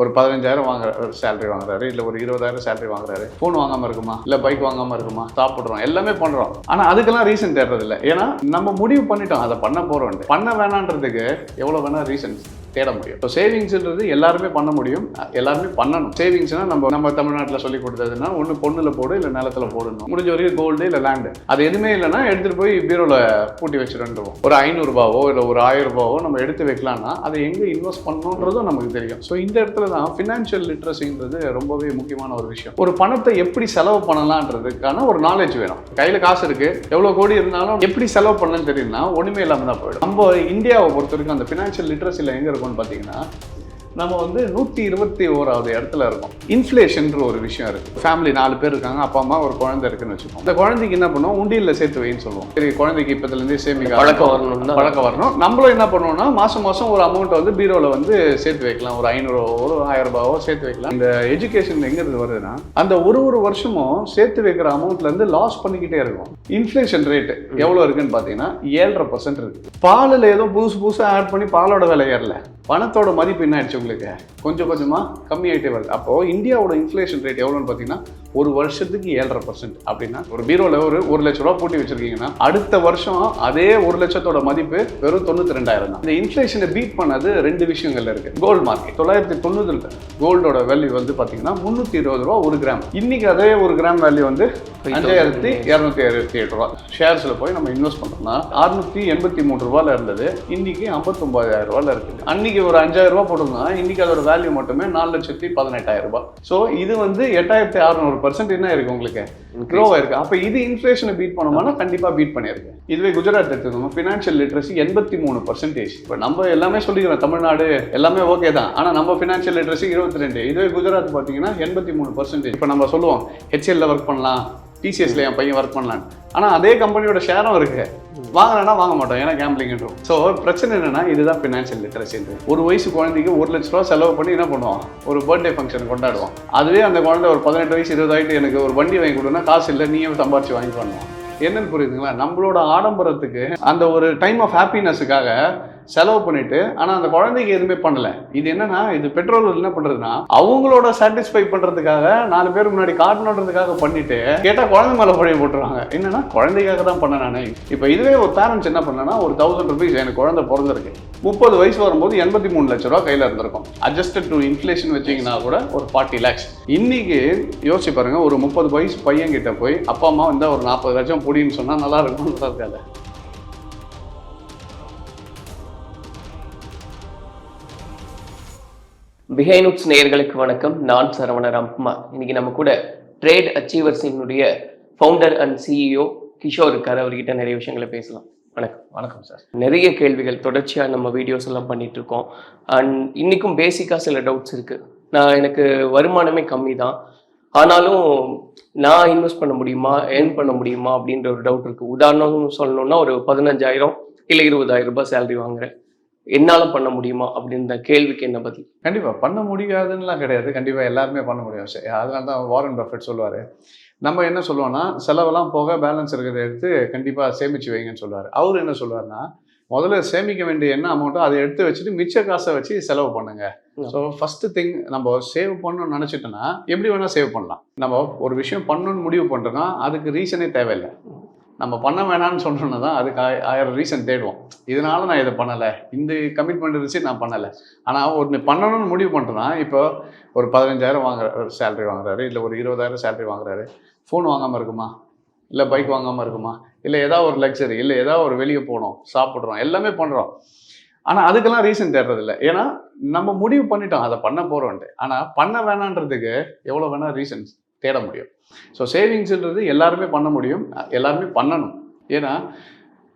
ஒரு 15,000 வாங்குற சேலரி வாங்குறாரு, இல்லை ஒரு 20,000 சேலரி வாங்குறாரு. ஃபோன் வாங்காமல் இருக்குமா, இல்லை பைக் வாங்காமல் இருக்குமா, சாப்பிட்றோம், எல்லாமே பண்ணுறோம். ஆனால் அதுக்கெல்லாம் ரீசன் தேடுறதில்லை. ஏன்னா நம்ம முடிவு பண்ணிட்டோம் அதை பண்ண போகிறோம். பண்ண வேணான்றதுக்கு எவ்வளோ வேணால் ரீசன்ஸ் தேட முடியும். ஸோ சேவிங்ஸ்ன்றது எல்லாருமே பண்ண முடியும், எல்லாருமே பண்ணணும். சேவிங்ஸ்னா நம்ம தமிழ்நாட்டில் சொல்லி கொடுத்ததுன்னா ஒன்று பொண்ணுல போடு, இல்லை நிலத்தில் போடணும். முடிஞ்ச வரைக்கும் கோல்டு இல்லை லேண்டு. அது எதுவுமே இல்லைன்னா எடுத்துகிட்டு போய் பீரோவில் பூட்டி வச்சுருந்துருவோம். ஒரு 500 இல்லை ஒரு 1000 நம்ம எடுத்து வைக்கலாம்னா அதை எங்கே இன்வெஸ்ட் பண்ணணுன்றதும் நமக்கு தெரியும். ஸோ இந்த இடத்துல தான் ஃபினான்ஷியல் லிட்ரஸின்றது ரொம்பவே முக்கியமான ஒரு விஷயம். ஒரு பணத்தை எப்படி செலவு பண்ணலான்றதுக்கான ஒரு நாலேஜ் வேணும். கையில் காசு இருக்கு, எவ்வளோ கோடி இருந்தாலும் எப்படி செலவு பண்ணணும்னு தெரியும்னா ஒன்றுமே இல்லாமல் தான் போயிடும். நம்ம இந்தியாவை பொறுத்த வரைக்கும் அந்த ஃபினான்ஷியல் லிட்ரஸியில் எங்கே இருக்கும் பார்த்தீங்கன்னா, நம்ம 121வது இடத்துல இருக்கும். இன்ஃப்ளேஷன்ற ஒரு விஷயம் இருக்குது. ஃபேமிலி 4 பேர் இருக்காங்க, அப்பா அம்மா ஒரு குழந்தை இருக்குன்னு வச்சுக்கோம். இந்த குழந்தைக்கு என்ன பண்ணுவோம், உண்டியலில் சேர்த்து வைன்னு சொல்லுவோம். சரி, குழந்தைக்கு இப்போதுலேருந்தே சேமிக்க பழக்கம் வரணும். நம்மளும் என்ன பண்ணுவோம்னா மாதம் ஒரு அமௌண்ட்டை வந்து பீரோவில் சேர்த்து வைக்கலாம். ஒரு 500 ஒரு 1000 சேர்த்து வைக்கலாம். இந்த எஜுகேஷன் எங்கிறது வருதுன்னா, அந்த ஒரு வருஷமும் சேர்த்து வைக்கிற அமௌண்ட்லேருந்து லாஸ் பண்ணிக்கிட்டே இருக்கும். இன்ஃப்ளேஷன் ரேட்டு எவ்வளோ இருக்குன்னு பார்த்தீங்கன்னா 7.5% இருக்குது. பாலில் ஏதோ புதுசாக ஆட் பண்ணி பாலோட விலை ஏறல, பணத்தோட மதிப்பு என்ன ஆயிடுச்சு உங்களுக்கு, கொஞ்சம் கொஞ்சமாக கம்மியாகிட்டே வருது. அப்போது இந்தியாவோட இன்ஃப்ளேஷன் ரேட் எவ்வளோன்னு பார்த்தீங்கன்னா ஒரு வருஷத்துக்கு 7.5%. அப்படின்னா ஒரு பீரோவில் ஒரு 1 லட்ச ரூபா பூட்டி வச்சிருக்கீங்கன்னா அடுத்த வருஷம் அதே 1 லட்சத்தோட மதிப்பு வெறும் 92,000 தான். இந்த இன்ஃப்ளேஷனை பீட் பண்ணது 2 விஷயங்கள்ல இருக்கு. கோல்டு மார்க்கெட் 990 கோல்டோட வேல்யூ பார்த்தீங்கன்னா 320 ரூபா ஒரு கிராம். இன்னைக்கு அதே ஒரு கிராம் வேல்யூ 5,267 ரூபா. ஷேர்ஸில் போய் நம்ம இன்வெஸ்ட் பண்ணோம்னா 683 ரூபாயில் இருந்தது, இன்னைக்கு 59,000 ரூபாயில் இருக்குது. அன்னைக்கு ஒரு 5,000 ரூபா போட்டோம்னா இன்னைக்கு அதோட வேல்யூ மட்டுமே 4,18,000 ரூபாய். ஸோ இது 8,600% என்ன இருக்கு உங்களுக்கு க்ரோ ஆயிருக்கு. அப்போ இது இன்ஃப்ளேஷனை பீட் பண்ணுமானா கண்டிப்பாக பீட் பண்ணியிருக்கு. இதுவே குஜராத் எடுத்துக்கோங்க, ஃபினான்ஷியல் லிட்ரஸி 83%. இப்போ நம்ம எல்லாமே சொல்லிக்கிறோம் தமிழ்நாடு எல்லாமே ஓகே தான், ஆனால் நம்ம ஃபினான்ஷியல் லிட்ரஸி 22. இதுவே குஜராத் பார்த்தீங்கன்னா 83%. இப்போ நம்ம சொல்லுவோம் ஹெச்எல்ல ஒர்க் பண்ணலாம், டிசிஎஸ்ல என் பையன் ஒர்க் பண்ணலான்னு, ஆனால் அதே கம்பெனியோட ஷேரும் இருக்கு, வாங்கினா வாங்க மாட்டோம், ஏன்னா கேம்பிளிங்ன்றோம். ஸோ பிரச்சனை என்னன்னா இதுதான் ஃபினான்ஷியல் லிட்ரஸி. ஒரு வயசு குழந்தைக்கு 1 லட்ச ரூபா செலவு பண்ணி என்ன பண்ணுவோம், ஒரு பர்த்டே ஃபங்க்ஷன் கொண்டாடுவோம். அதுவே அந்த குழந்தை ஒரு 18 வயசு 20 ஆகிட்டு எனக்கு ஒரு வண்டி வாங்கி கொடுன்னா காசு இல்லை, நீயே சம்பாரிச்சு வாங்கி பண்ணுவோம். என்னன்னு புரியுதுங்களா, நம்மளோட ஆடம்பரத்துக்கு அந்த ஒரு டைம் ஆஃப் ஹாப்பினஸுக்காக செலவு பண்ணிட்டு ஆனால் அந்த குழந்தைக்கு எதுவுமே பண்ணலை. இது என்னன்னா, இது பெட்ரோல் என்ன பண்ணுறதுன்னா அவங்களோட சாட்டிஸ்ஃபை பண்ணுறதுக்காக 4 பேர் முன்னாடி காட்டணுன்றதுக்காக பண்ணிட்டு கேட்டால் குழந்தை மேலே பழைய போட்டுருவாங்க. என்னன்னா குழந்தைக்காக தான் பண்ண நானே. இப்போ இதுவே ஒரு பேரண்ட்ஸ் என்ன பண்ணனா, ஒரு 1000 ரூபீஸ் எனக்கு குழந்தை பிறந்திருக்கு, 30 வயசு வரும்போது 83 லட்ச ரூபா கையில் இருந்திருக்கும். அட்ஜஸ்டட் டு இன்ஃப்ளேஷன் வச்சிங்கன்னா கூட ஒரு 40 lakhs. இன்னைக்கு யோசிச்சு பாருங்க, ஒரு 30 வயசு பையன் கிட்ட போய் அப்பா அம்மா வந்து ஒரு 40 லட்சம் புடின்னு சொன்னால் நல்லா இருக்கும், நல்லா இருக்காது. பிஹைண்ட் நேயர்களுக்கு வணக்கம். நான் சரவண ராம்குமார். இன்னைக்கு நம்ம கூட ட்ரேட் அச்சீவர்ஸினுடைய ஃபவுண்டர் அண்ட் சிஇஓ கிஷோர் இருக்காரு. அவர்கிட்ட நிறைய விஷயங்களை பேசலாம். வணக்கம். வணக்கம் சார். நிறைய கேள்விகள் தொடர்ச்சியாக நம்ம வீடியோஸ் எல்லாம் பண்ணிட்டு இருக்கோம். அண்ட் இன்னைக்கும் பேசிக்காக சில டவுட்ஸ் இருக்கு. எனக்கு வருமானமே கம்மி தான், ஆனாலும் நான் இன்வெஸ்ட் பண்ண முடியுமா, ஏர்ன் பண்ண முடியுமா அப்படின்ற ஒரு டவுட் இருக்கு. உதாரணம் சொல்லணும்னா ஒரு 15,000 இல்லை 20,000 ரூபாய் சேலரி வாங்குறேன், என்னால் பண்ண முடியுமா அப்படின்ற கேள்விக்கு என்ன பதில்? கண்டிப்பாக பண்ண முடியாதுன்னுலாம் கிடையாது, கண்டிப்பாக எல்லாருமே பண்ண முடியும். சரி, அதனால தான் வாரன் பஃபெட் சொல்லுவார், நம்ம என்ன சொல்லுவோம்னா செலவெல்லாம் போக பேலன்ஸ் இருக்கிறத எடுத்து கண்டிப்பாக சேமித்து வைங்கன்னு சொல்லுவார். அவர் என்ன சொல்லுவார்னா, முதல்ல சேமிக்க வேண்டிய என்ன அமௌண்ட்டோ அதை எடுத்து வச்சுட்டு மிச்ச காசை வச்சு செலவு பண்ணுங்க. ஸோ ஃபஸ்ட்டு திங், நம்ம சேவ் பண்ணணும்னு நினச்சிட்டோன்னா எப்படி வேணால் சேவ் பண்ணலாம். நம்ம ஒரு விஷயம் பண்ணணும்னு முடிவு பண்ணுறோன்னா அதுக்கு ரீசனே தேவையில்லை. நம்ம பண்ண வேணான்னு சொன்னோன்னா தான் அதுக்கு 1000 ரீசன் தேடுவோம். இதனால நான் இதை பண்ணலை, இந்த கமிட்மெண்ட் இருந்துச்சு நான் பண்ணலை. ஆனால் ஒன்று பண்ணணும்னு முடிவு பண்ணுறேன்னா, இப்போ ஒரு 15,000 சேலரி வாங்குறாரு, இல்லை ஒரு 20,000 சேலரி வாங்குறாரு, ஃபோன் வாங்காமல் இருக்குமா, இல்லை பைக் வாங்காமல் இருக்குமா, இல்லை ஏதாவது ஒரு லக்ஸரி, இல்லை ஏதாவது ஒரு வெளியே போகணும், சாப்பிட்றோம், எல்லாமே பண்ணுறோம். ஆனால் அதுக்கெல்லாம் ரீசன் தேடுறதில்லை. ஏன்னா நம்ம முடிவு பண்ணிட்டோம் அதை பண்ண போகிறோன்ட்டு. ஆனால் பண்ண வேணான்றதுக்கு எவ்வளோ வேணால் ரீசன்ஸ் தேட முடியும். ஸோ சேவிங்ஸ்ன்றது எல்லாருமே பண்ண முடியும், எல்லாருமே பண்ணணும். ஏன்னா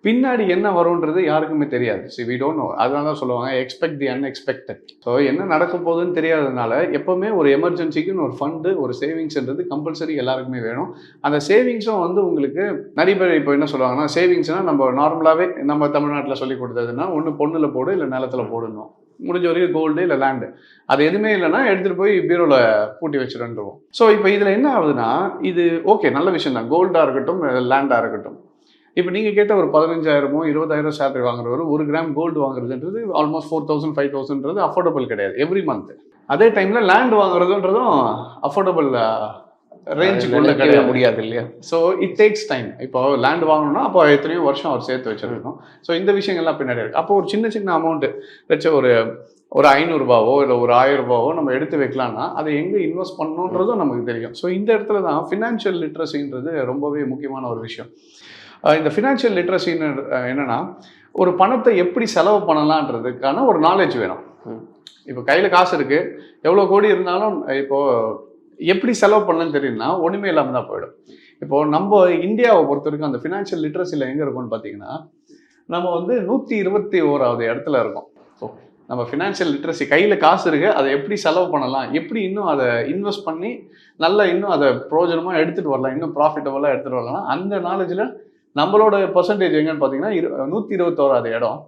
பின்னாடி என்ன வரும்ன்றது யாருக்குமே தெரியாது. C V don't know. அதனால தான் சொல்லுவாங்க எக்ஸ்பெக்ட் தி அன்எக்ஸ்பெக்டட். ஸோ என்ன நடக்க போகுதுன்னு தெரியாததுனால எப்போவுமே ஒரு எமர்ஜென்சிக்குன்னு ஒரு ஃபண்டு, ஒரு சேவிங்ஸ்ன்றது கம்பல்சரி எல்லாருக்குமே வேணும். அந்த சேவிங்ஸும் உங்களுக்கு நிறைய பேர் இப்போ என்ன சொல்லுவாங்கன்னா, சேவிங்ஸ்னால் நம்ம நார்மலாகவே நம்ம தமிழ்நாட்டில் சொல்லி கொடுத்ததுன்னா ஒன்று பொண்ணுல போடு, இல்லை நிலத்தில் போடணும், முடிஞ்ச வரைக்கும் கோல்டு இல்லை லேண்டு. அது எதுவுமே இல்லைன்னா எடுத்துகிட்டு போய் பீரோவில் பூட்டி வச்சுருந்துருவோம். ஸோ இப்போ இதில் என்ன ஆகுதுன்னா, இது ஓகே நல்ல விஷயம் தான், கோல்டாக இருக்கட்டும் லேண்டாக இருக்கட்டும். இப்போ நீங்கள் கேட்ட ஒரு 15,000 20,000 சேலரி வாங்குறவர் 1 கிராம் கோல்டு வாங்குறதுன்றது ஆல்மோஸ்ட் 4,000 5,000ன்றது அஃபோர்டபுள் கிடையாது எவ்ரி மந்த். அதே டைம்ல லேண்ட் வாங்குறதுன்றதும் அஃபோர்டபுள் ரேஞ்சுக்குள்ள கிடையாது முடியாது இல்லையா? So it takes time. இப்போ லேண்ட் வாங்கணும்னா அப்போ எத்தனையோ வருஷம் அவர் சேர்த்து வச்சிருக்கணும். ஸோ இந்த விஷயங்கள்லாம் பின்னாடி இருக்கு. அப்போ ஒரு சின்ன அமௌண்ட் வச்ச ஒரு 500 இல்லை ஒரு 1000 நம்ம எடுத்து வைக்கலாம்னா அதை எங்கே இன்வெஸ்ட் பண்ணணுன்றதும் நமக்கு தெரியும். ஸோ இந்த இடத்துல தான் ஃபினான்ஷியல் லிட்ரஸின்றது ரொம்பவே முக்கியமான ஒரு விஷயம். இந்த ஃபினான்ஷியல் லிட்ரஸின்னு என்னன்னா ஒரு பணத்தை எப்படி செலவு பண்ணலான்றதுக்கான ஒரு நாலேஜ் வேணும். இப்போ கையில் காசு இருக்குது, எவ்வளோ கோடி இருந்தாலும் இப்போது எப்படி செலவு பண்ணலன்னு தெரியும்னா ஒன்றுமே இல்லாமல் தான் போயிடும். இப்போது நம்ம இந்தியாவை பொறுத்த வரைக்கும் அந்த ஃபினான்ஷியல் லிட்ரஸியில் எங்கே இருக்கும்னு பார்த்தீங்கன்னா நம்ம வந்து 121வது இடத்துல இருக்கோம். நம்ம ஃபினான்ஷியல் லிட்ரஸி கையில் காசு இருக்குது, அதை எப்படி செலவு பண்ணலாம், எப்படி இன்னும் அதை இன்வெஸ்ட் பண்ணி நல்லா இன்னும் அதை பிரயோஜனமாக எடுத்துகிட்டு வரலாம், இன்னும் ப்ராஃபிட்டபுளாக எடுத்துகிட்டு வரலாம். அந்த நாலேஜில் நம்மளோட பர்சன்டேஜ் எங்கன்னு பார்த்தீங்கன்னா 121வது இடம்.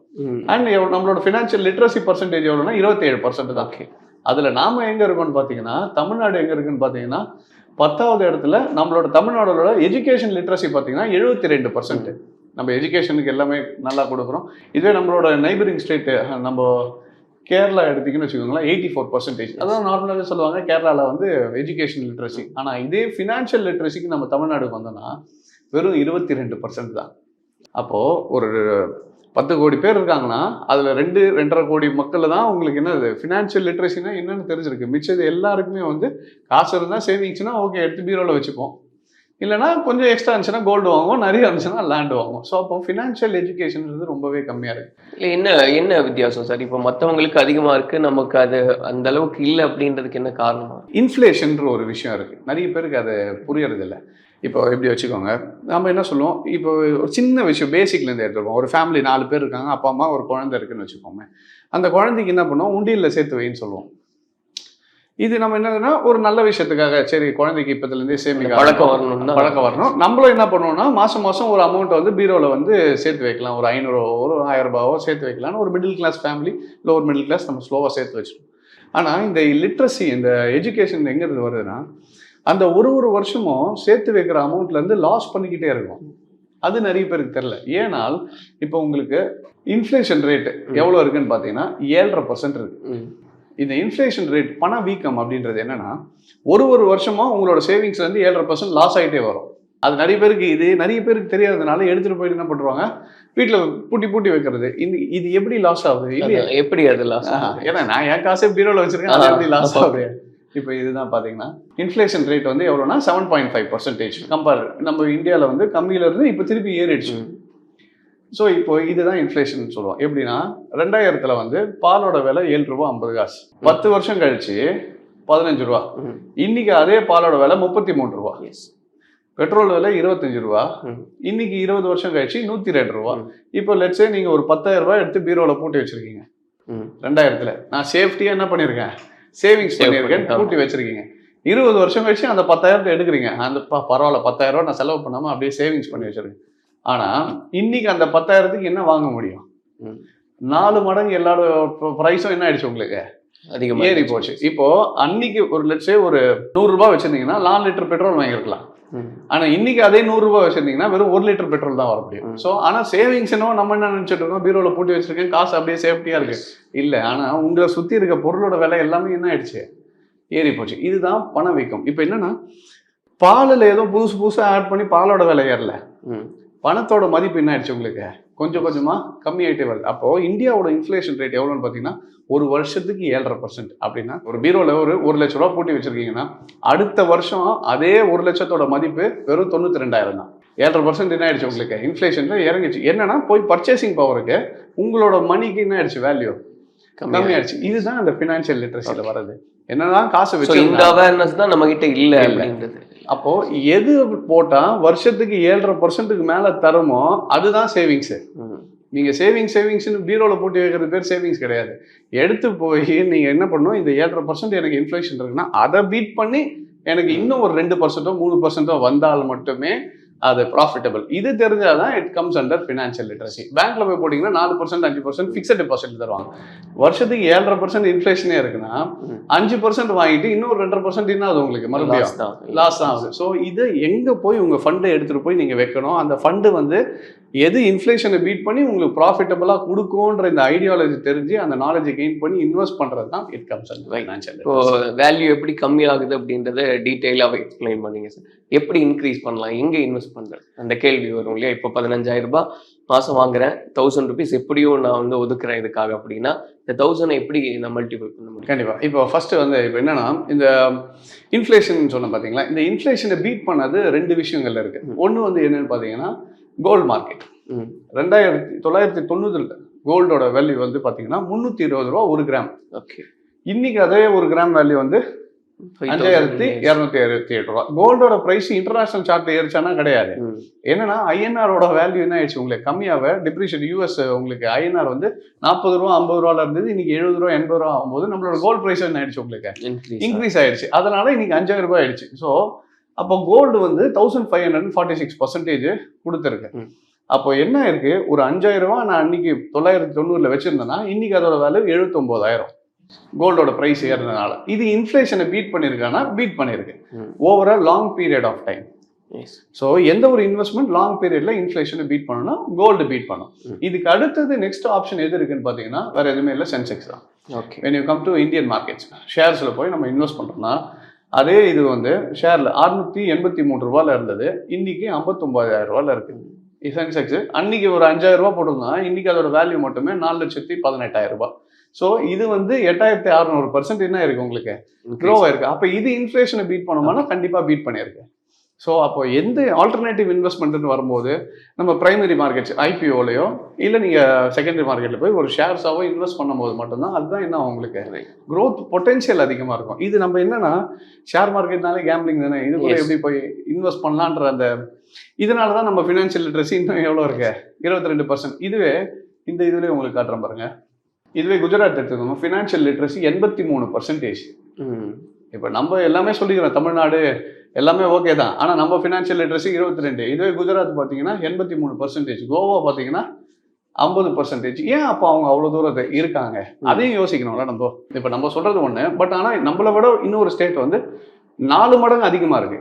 அண்ட் நம்மளோட ஃபினான்ஷியல் லிட்ரஸி பர்சன்டேஜ் எவ்வளோனா 27% தான். அதில் நாம் எங்கே இருக்கோம்னு பார்த்தீங்கன்னா தமிழ்நாடு எங்கே இருக்குன்னு பார்த்தீங்கன்னா 10வது இடத்துல. நம்மளோட தமிழ்நாடோட எஜுகேஷன் லிட்ரஸி பார்த்தீங்கன்னா 72%. நம்ம எஜுகேஷனுக்கு எல்லாமே நல்லா கொடுக்குறோம். இதுவே நம்மளோட நெய்பரிங் ஸ்டேட்டு நம்ம கேரளா எடுத்திங்கன்னு வச்சுக்கோங்களேன் 84%. அதான் நார்மலாகவே சொல்லுவாங்க கேரளாவில் வந்து எஜுகேஷன் லிட்ரஸி. ஆனால் இதே ஃபினான்ஷியல் லிட்ரஸிக்கு நம்ம தமிழ்நாடுக்கு வந்தோம்னா வெறும் 22% தான். அப்போது ஒரு 10 கோடி பேர் இருக்காங்கன்னா அதில் 2-2.5 கோடி மக்கள் தான் உங்களுக்கு என்னது ஃபினான்ஷியல் லிட்ரஸினா என்னன்னு தெரிஞ்சிருக்கு. மிச்சது எல்லாருக்குமே வந்து காசு இருந்தால் சேவிங்ஸ்னா ஓகே எடுத்து பீரோவில் வச்சுப்போம், இல்லைனா கொஞ்சம் எக்ஸ்ட்ரா இருந்துச்சுன்னா கோல்டு வாங்குவோம், நிறைய இருந்துச்சுன்னா லேண்டு வாங்குவோம். ஸோ அப்போ ஃபினான்ஷியல் எஜுகேஷன் ரொம்பவே கம்மியாக இருக்குது. இல்லை என்ன வித்தியாசம் சார்? இப்போ மற்றவங்களுக்கு அதிகமாக இருக்குது, நமக்கு அது அந்த அளவுக்கு இல்லை அப்படின்றதுக்கு என்ன காரணமா? இன்ஃப்ளேஷன்ற ஒரு விஷயம் இருக்குது, நிறைய பேருக்கு அது புரியறதில்லை. இப்போ எப்படி வச்சுக்கோங்க, நம்ம என்ன சொல்லுவோம், இப்போ ஒரு சின்ன விஷயம் பேசிக்லேருந்து எடுத்துருக்கோம். ஒரு ஃபேமிலி 4 பேர் இருக்காங்க, அப்பா அம்மா ஒரு குழந்தை இருக்குன்னு வச்சுக்கோங்க. அந்த குழந்தைக்கு என்ன பண்ணுவோம், உண்டியலில் சேர்த்து வைன்னு சொல்லுவோம். இது நம்ம என்னதுன்னா ஒரு நல்ல விஷயத்துக்காக சரி குழந்தைக்கு இப்போதுலேருந்தே சேமிக்க பழக்கம் வரணும். நம்மளும் என்ன பண்ணுவோம்னா மாதம் ஒரு அமௌண்ட்டை வந்து பீரோவில் வந்து சேர்த்து வைக்கலாம். ஒரு 500 ஒரு 1000 சேர்த்து வைக்கலாம்னு ஒரு மிடில் கிளாஸ் ஃபேமிலி இல்லை ஒரு மிடில் கிளாஸ் நம்ம ஸ்லோவாக சேர்த்து வச்சிடும். ஆனால் இந்த லிட்ரஸி இந்த எஜுகேஷன் எங்கேருந்து வருதுன்னா அந்த ஒரு வருஷமும் சேர்த்து வைக்கிற அமௌண்ட்லேருந்து லாஸ் பண்ணிக்கிட்டே இருக்கும். அது நிறைய பேருக்கு தெரில. ஏனால் இப்போ உங்களுக்கு இன்ஃப்ளேஷன் ரேட்டு எவ்வளோ இருக்குன்னு பார்த்தீங்கன்னா 7.5% இருக்குது. இந்த இன்ஃப்ளேஷன் ரேட் பண வீக்கம் அப்படின்றது என்னன்னா ஒரு வருஷமா உங்களோட சேவிங்ஸ்லேருந்து 7.5% லாஸ் ஆகிட்டே வரும். அது நிறைய பேருக்கு தெரியாததுனால எடுத்துகிட்டு போயிட்டு என்ன பண்ணுவாங்க, வீட்டில் பூட்டி வைக்கிறது. இது எப்படி லாஸ் ஆகுது, இது எப்படி அது லாஸ் ஆகுது? ஏன்னா நான் என் காசே பீரோவில் வச்சிருக்கேன், அது எப்படி லாஸ் ஆகுது? இப்போ இதுதான் பார்த்தீங்கன்னா இன்ஃப்ளேஷன் ரேட் வந்து எவ்வளோனா 7.5% கம்பேர் நம்ம இந்தியாவில் வந்து கம்மியிலேருந்து இப்போ திருப்பி ஏறிடுச்சு. ஸோ இப்போ இதுதான் இன்ஃப்ளேஷன் சொல்லுவோம். எப்படின்னா 2000 வந்து பாலோட விலை 7 ரூபா 50 காசு. 10 வருஷம் கழிச்சு 15 ரூபா. இன்னைக்கு அதே பாலோட விலை 33 ரூபா. பெட்ரோல் விலை 25 ரூபா. இன்னைக்கு 20 வருஷம் கழிச்சு 102 ரூபா. இப்போ லெட்ஸே நீங்க ஒரு 10,000 ரூபாய் எடுத்து பீரோல பூட்டி வச்சிருக்கீங்க 2000. நான் சேஃப்டியா என்ன பண்ணிருக்கேன், சேவிங்ஸ் பண்ணியிருக்கேன், பூட்டி வச்சிருக்கீங்க. 20 வருஷம் கழிச்சு அந்த 10,000 எடுக்கிறீங்க. அந்த பரவாயில்ல 10,000 ரூபா நான் செலவு பண்ணாம அப்படியே சேவிங்ஸ் பண்ணி வச்சிருக்கேன். ஆனா இன்னைக்கு அந்த 10,000க்கு என்ன வாங்க முடியும்? 4 மடங்கு எல்லாரோட ப்ரைஸும் என்ன ஆயிடுச்சு உங்களுக்கு, அதிகமாக ஏறி போச்சு. இப்போ அன்னைக்கு ஒரு லட்சம் ஒரு 100 ரூபாய் வச்சிருந்தீங்கன்னா 4 லிட்டர் பெட்ரோல் வாங்கிருக்கலாம். ஆனா இன்னைக்கு அதே 100 ரூபாய் வச்சிருந்தீங்கன்னா வெறும் 1 லிட்டர் பெட்ரோல் தான் வர முடியும். ஸோ ஆனா சேவிங்ஸ் என்னவோ நம்ம என்ன நினைச்சிட்டு இருக்கோம், பீரோல பூட்டி வச்சிருக்கேன், காசு அப்படியே சேஃப்டியா இருக்கு. இல்ல, ஆனா உங்களை சுத்தி இருக்க பொருளோட விலை எல்லாமே என்ன ஆயிடுச்சு, ஏறி போச்சு. இதுதான் பணவீக்கம். இப்போ என்னன்னா பாலில் ஏதோ புதுசா ஆட் பண்ணி பாலோட விலை ஏறல, பணத்தோட மதிப்பு என்ன ஆயிடுச்சு உங்களுக்கு கொஞ்சம் கொஞ்சமா கம்மியாயிட்டே வருது. அப்போ இந்தியாவோட இன்ஃப்ளேஷன் ரேட் எவ்வளோன்னு பார்த்தீங்கன்னா ஒரு வருஷத்துக்கு 7.5%. அப்படின்னா ஒரு பீரோல ஒரு 1 லட்ச ரூபா பூட்டி வச்சிருக்கீங்கன்னா அடுத்த வருஷம் அதே 1 லட்சத்தோட மதிப்பு வெறும் 92,000 தான். 7.5% என்ன ஆயிடுச்சு உங்களுக்கு, இன்ஃப்ளேஷன்ல இறங்கிடுச்சு. என்னன்னா போய் பர்ச்சேசிங் பவருக்கு உங்களோட மணிக்கு என்ன ஆயிடுச்சு, வேல்யூ கம்மியாயிடுச்சு. இதுதான் அந்த ஃபினான்ஷியல் லிட்ரஸில வர்றது. என்னதான் காசு வச்சு இந்த அவேர்னஸ் தான் நம்ம கிட்ட இல்ல அப்படின்றது. அப்போ எது போட்டா வருஷத்துக்கு 7.5%க்கு மேல தருமோ அதுதான் சேவிங்ஸ். நீங்க சேவிங்ஸ் பீரோல போட்டு வைக்கிறது பேர் சேவிங்ஸ் கிடையாது. எடுத்து போய் நீங்க என்ன பண்ணணும், இந்த 7.5% எனக்கு இன்ஃப்ளேஷன் இருக்குன்னா அதை பீட் பண்ணி எனக்கு இன்னும் ஒரு 2%, 3% வந்தால் மட்டுமே அது ப்ராஃபிட்டபிள். இது தெரிஞ்சாதான் it comes under financial literacy. பேங்க்ல போய் போட்டீங்கன்னா 4% 5% ஃபிக்ஸட் டெபாசிட் தருவாங்க. வருஷத்துக்கு 7.5% இன்ஃபிளேஷனே இருக்குன்னா 5% வாங்கிட்டு இன்னொரு 2.5% என்ன ஆகுது உங்களுக்கு மறுபடியும் லாஸ் தான் ஆகுது. ஸோ இது எங்க போய் உங்க ஃபண்டை எடுத்துட்டு போய் நீங்க வைக்கணும், அந்த ஃபண்டு வந்து எது இன்ஃப்ளேஷனை பீட் பண்ணி உங்களுக்கு ப்ராஃபிட்டபிளா கொடுக்கும்ன்ற இந்த ஐடியாலஜி தெரிஞ்சு அந்த நாலேஜை கெயின் பண்ணி இன்வெஸ்ட் பண்றது தான் இட் கம்ஸ் அண்டர் ஃபைனான்ஷியல். இப்போ வேல்யூ எப்படி கம்மி ஆகுது அப்படின்றத டீட்டெயிலாக எக்ஸ்பிளைன் பண்ணீங்க சார். எப்படி இன்க்ரீஸ் பண்ணலாம், எங்கே இன்வெஸ்ட் பண்ணுறேன் அந்த கேள்வி வரும் இல்லையா. இப்போ 15,000 ரூபாய் மாதம் வாங்குறேன், 1000 rupees எப்படியும் நான் வந்து ஒதுக்குறேன் இதுக்காக அப்படின்னா இந்த 1000 எப்படி நான் மல்டிபிள் பண்ண முடியும்? கண்டிப்பாக. இப்போ ஃபர்ஸ்ட் வந்து இப்போ என்னன்னா இந்த இன்ஃப்ளேஷன் சொன்ன பார்த்தீங்களா, இந்த இன்ஃப்ளேஷனை பீட் பண்ணது 2 விஷயங்கள்ல இருக்கு. ஒன்று வந்து என்னன்னு பார்த்தீங்கன்னா கோல்டு மார்க்கெட். 1990 கோல்டோட வேல்யூ வந்து பார்த்தீங்கன்னா 320 ரூபா 1 கிராம். ஓகே. இன்னைக்கு அதே 1 கிராம் வேல்யூ வந்து 5267 ரூபா. கோல்டோட பிரைஸ் இன்டர்நேஷனல் சார்ட் ஏறிச்சானா கிடையாது. என்னன்னா ஐஎன்ஆரோட வேல்யூ என்ன ஆயிடுச்சு உங்களுக்கு கம்மியாக டிப்ரிஷியேட். யூஎஸ் உங்களுக்கு ஐஎன்ஆர் வந்து 40 ரூபா 50 ரூபால இருந்தது, இன்னைக்கு 70 ரூபா 80 ரூபா ஆகும்போது நம்மளோட கோல்டு பிரைஸ் என்ன ஆயிடுச்சு உங்களுக்கு இன்க்ரீஸ் ஆயிடுச்சு. அதனால இன்னைக்கு 5000 ரூபாய் ஆயிடுச்சு. ஸோ அப்போ கோல்டு வந்து 1546% கொடுத்துருக்கு. அப்போ என்ன இருக்கு, ஒரு 5000 ரூபா நான் அன்னைக்கு 990 வச்சிருந்தேன்னா இன்னைக்கு அதோட வேல்யூ 79,000. கோல்டோட பிரைஸ் ஏறதுனால இது இன்ஃப்ளேஷனை பீட் பண்ணிருக்கானா, பீட் பண்ணிருக்கு over a long period of time. So எந்த ஒரு இன்வெஸ்ட்மெண்ட் லாங் பீரியட்ல இன்ஃப்ளேஷனை பீட் பண்ணணும்னா கோல்டு பீட் பண்ணும். இதுக்கு அடுத்தது நெக்ஸ்ட் ஆப்ஷன் எது இருக்குன்னு பார்த்தீங்கன்னா வேற எதுவுமே இல்லை, சென்செக்ஸ் தான். Okay. when you come to Indian markets ஷேர்ஸ்ல போய் நம்ம இன்வெஸ்ட் பண்றோம்னா அதே இது வந்து ஷேர்ல 683 ரூபாயில இருந்தது, இன்னைக்கு 59,000 ரூபாயில இருக்கு. சென்செக்ஸ் அன்னைக்கு ஒரு 5000 ரூபாய் போட்டிருந்தா இன்னைக்கு அதோட வேல்யூ மட்டுமே 4,18,000 ரூபாய். ஸோ இது வந்து 8600% என்ன இருக்கு உங்களுக்கு க்ரோ ஆயிருக்கு. அப்போ இது இன்ஃப்ளேஷனை பீட் பண்ணோம்னா கண்டிப்பா பீட் பண்ணியிருக்கு. ஸோ அப்போ எந்த ஆல்டர்னேட்டிவ் இன்வெஸ்ட்மெண்ட்னு வரும்போது நம்ம பிரைமரி மார்க்கெட்ஸ் ஐபிஓலையோ இல்லை நீங்கள் செகண்டரி மார்க்கெட்டில் போய் ஒரு ஷேர்ஸாவோ இன்வெஸ்ட் பண்ணும்போது மட்டும்தான் அதுதான் என்ன உங்களுக்கு க்ரோத் பொட்டென்ஷியல் அதிகமாக இருக்கும். இது நம்ம என்னன்னா ஷேர் மார்க்கெட்னாலே கேம்பிளிங் தானே, இது கூட எப்படி போய் இன்வெஸ்ட் பண்ணலான்ற அந்த இதனால தான் நம்ம ஃபினான்ஷியல் லிட்ரஸி இன்னும் எவ்வளோ இருக்கு 22%. இதுவே இந்த இதுலேயே உங்களுக்கு காட்டுறேன் பாருங்க. இதுவே குஜராத் எடுத்துக்கோங்க, ஃபினான்ஷியல் லிட்ரஸி 83%. இப்போ நம்ம எல்லாமே சொல்லிக்கிறோம் தமிழ்நாடு எல்லாமே ஓகே தான், ஆனால் நம்ம ஃபினான்ஷியல் லிட்ரஸி 22. இதுவே குஜராத் பார்த்தீங்கன்னா 83%, கோவா பார்த்தீங்கன்னா 50%. ஏன் அப்போ அவங்க அவ்வளோ தூரத்தை இருக்காங்க அதையும் யோசிக்கணும்ல நம்ம. இப்போ நம்ம சொல்றது ஒன்று, பட் ஆனால் நம்மளை விட இன்னொரு ஸ்டேட் வந்து 4 மடங்கு அதிகமாக இருக்கு